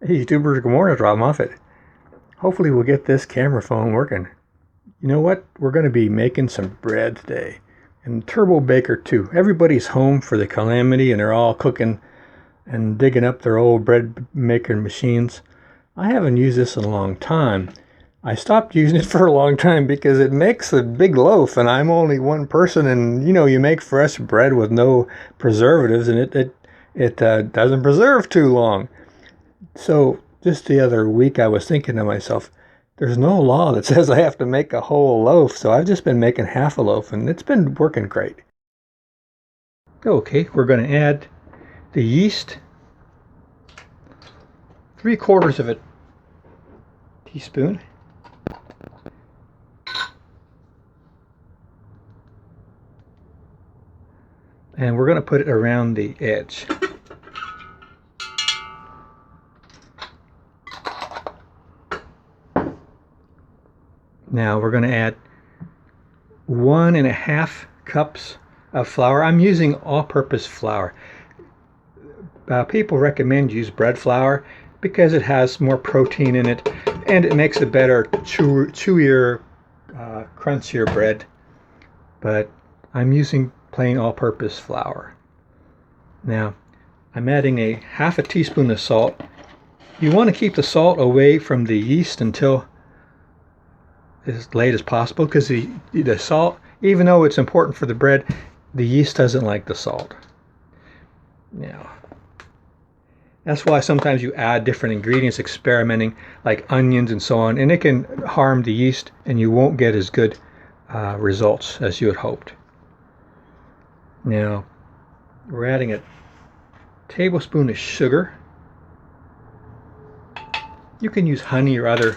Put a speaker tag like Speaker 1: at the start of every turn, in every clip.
Speaker 1: Hey YouTubers, good morning, it's Rob Moffett. Hopefully we'll get this camera phone working. You know what? We're going to be making some bread today. And turbo baker too. Everybody's home for the calamity and they're all cooking and digging up their old bread making machines. I haven't used this in a long time. I stopped using it for a long time because it makes a big loaf and I'm only one person, and you make fresh bread with no preservatives and it doesn't preserve too long. So just the other week I was thinking to myself, there's no law that says I have to make a whole loaf, so I've just been making half a loaf and it's been working great. Okay, we're going to add the yeast, 3/4 of a teaspoon. And we're going to put it around the edge. Now we're going to add 1.5 cups of flour. I'm using all-purpose flour. People recommend use bread flour because it has more protein in it and it makes a better chewier, crunchier bread. But I'm using plain all-purpose flour. Now I'm adding a 1/2 teaspoon of salt. You want to keep the salt away from the yeast until as late as possible, because the salt, even though it's important for the bread, the yeast doesn't like the salt. Now, that's why sometimes you add different ingredients, experimenting, like onions and so on, and it can harm the yeast and you won't get as good results as you had hoped. Now, we're adding a tablespoon of sugar. You can use honey or other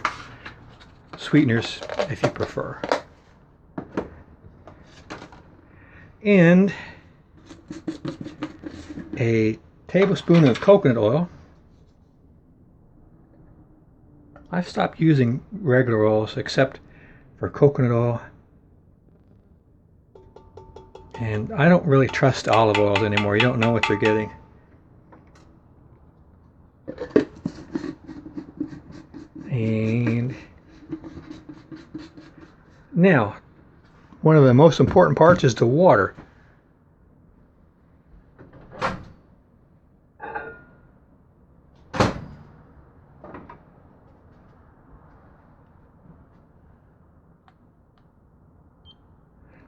Speaker 1: sweeteners if you prefer. And a tablespoon of coconut oil. I've stopped using regular oils except for coconut oil. And I don't really trust olive oils anymore. You don't know what you're getting. And now, one of the most important parts is the water.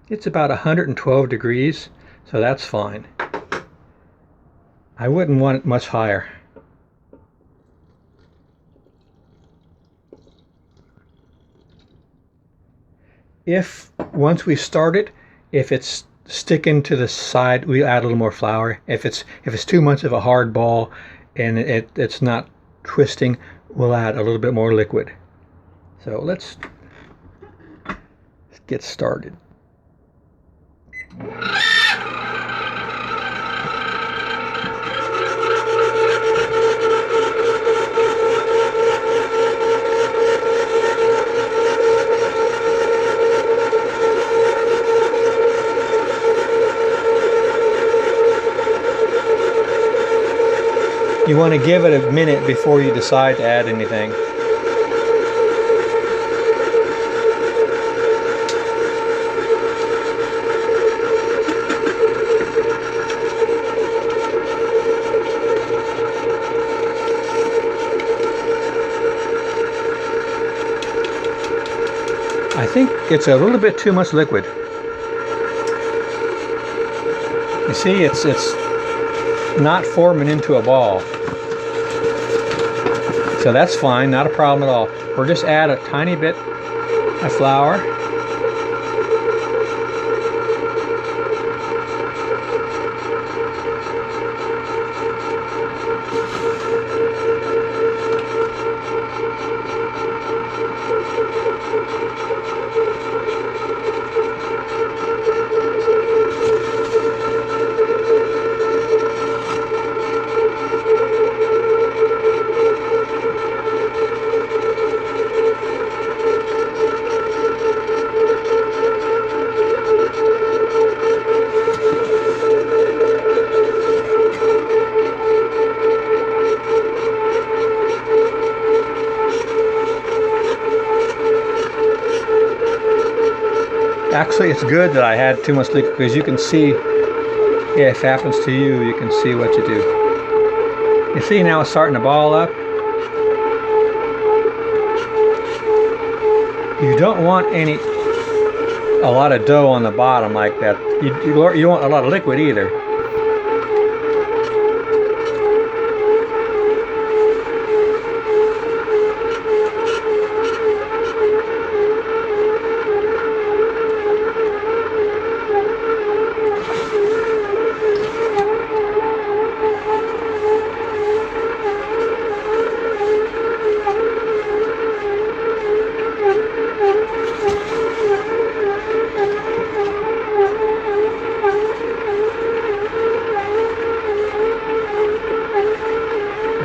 Speaker 1: It's about 112 degrees, so that's fine. I wouldn't want it much higher. If once we start it, if it's sticking to the side, we add a little more flour. If it's too much of a hard ball and it's not twisting, we'll add a little bit more liquid. So let's get started. You want to give it a minute before you decide to add anything. I think it's a little bit too much liquid. You see, it's not forming into a ball. So that's fine, not a problem at all. We'll just add a tiny bit of flour. Actually, it's good that I had too much liquid, because you can see, if it happens to you, you can see what you do. You see now it's starting to ball up. You don't want a lot of dough on the bottom like that. You don't want a lot of liquid either.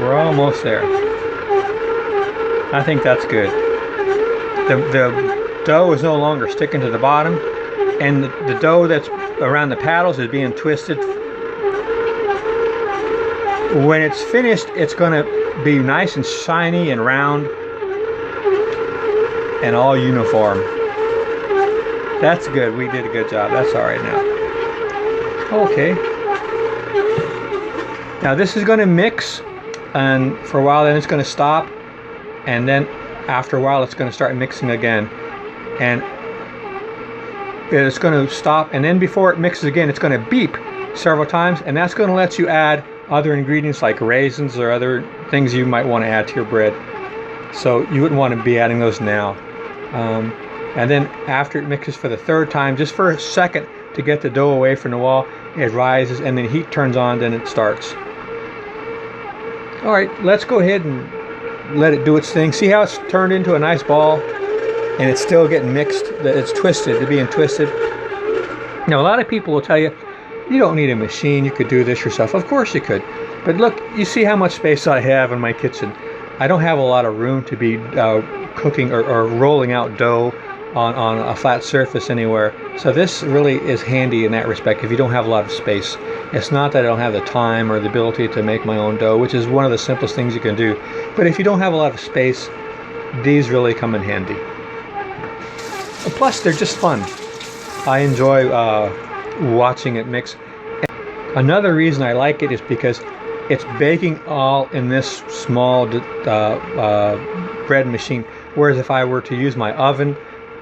Speaker 1: We're almost there. I think that's good. The dough is no longer sticking to the bottom, and the dough that's around the paddles is being twisted. When it's finished, it's going to be nice and shiny and round and all uniform. That's good. We did a good job. That's all right now. Okay. Now this is going to mix, and for a while then it's going to stop, and then after a while it's going to start mixing again, and it's going to stop, and then before it mixes again it's going to beep several times, and that's going to let you add other ingredients like raisins or other things you might want to add to your bread. So you wouldn't want to be adding those now. And then after it mixes for the third time, just for a second to get the dough away from the wall, it rises, and then heat turns on, then it starts. All right, let's go ahead and let it do its thing. See how it's turned into a nice ball, and it's still getting mixed. It's twisted, it's being twisted. Now a lot of people will tell you, you don't need a machine, you could do this yourself. Of course you could, but look, you see how much space I have in my kitchen. I don't have a lot of room to be cooking or rolling out dough on a flat surface anywhere. So this really is handy in that respect if you don't have a lot of space. It's not that I don't have the time or the ability to make my own dough, which is one of the simplest things you can do. But if you don't have a lot of space, these really come in handy. And plus, they're just fun. I enjoy watching it mix. Another reason I like it is because it's baking all in this small bread machine, whereas if I were to use my oven,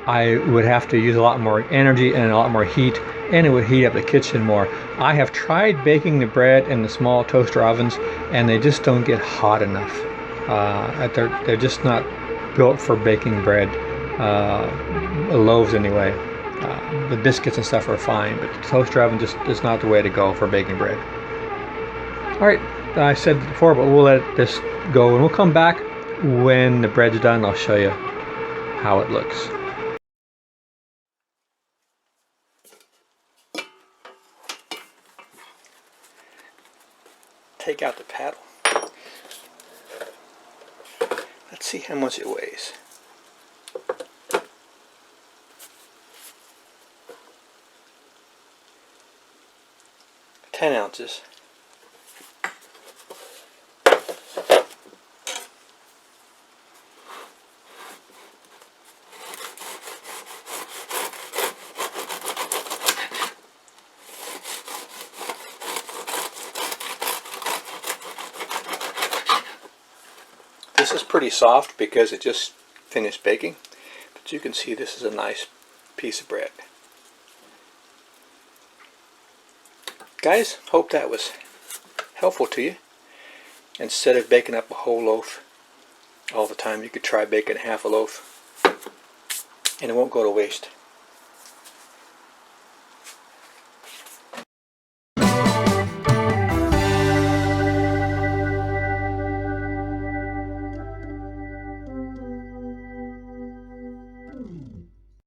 Speaker 1: I would have to use a lot more energy and a lot more heat, and it would heat up the kitchen more. I have tried baking the bread in the small toaster ovens, and they just don't get hot enough. They're just not built for baking bread, loaves anyway. The biscuits and stuff are fine, but the toaster oven just is not the way to go for baking bread. All right, I said before, but we'll let this go, and we'll come back when the bread's done. I'll show you how it looks. Take out the paddle. Let's see how much it weighs. 10 ounces. This is pretty soft because it just finished baking, but you can see this is a nice piece of bread. Guys, hope that was helpful to you. Instead of baking up a whole loaf all the time, you could try baking half a loaf and it won't go to waste.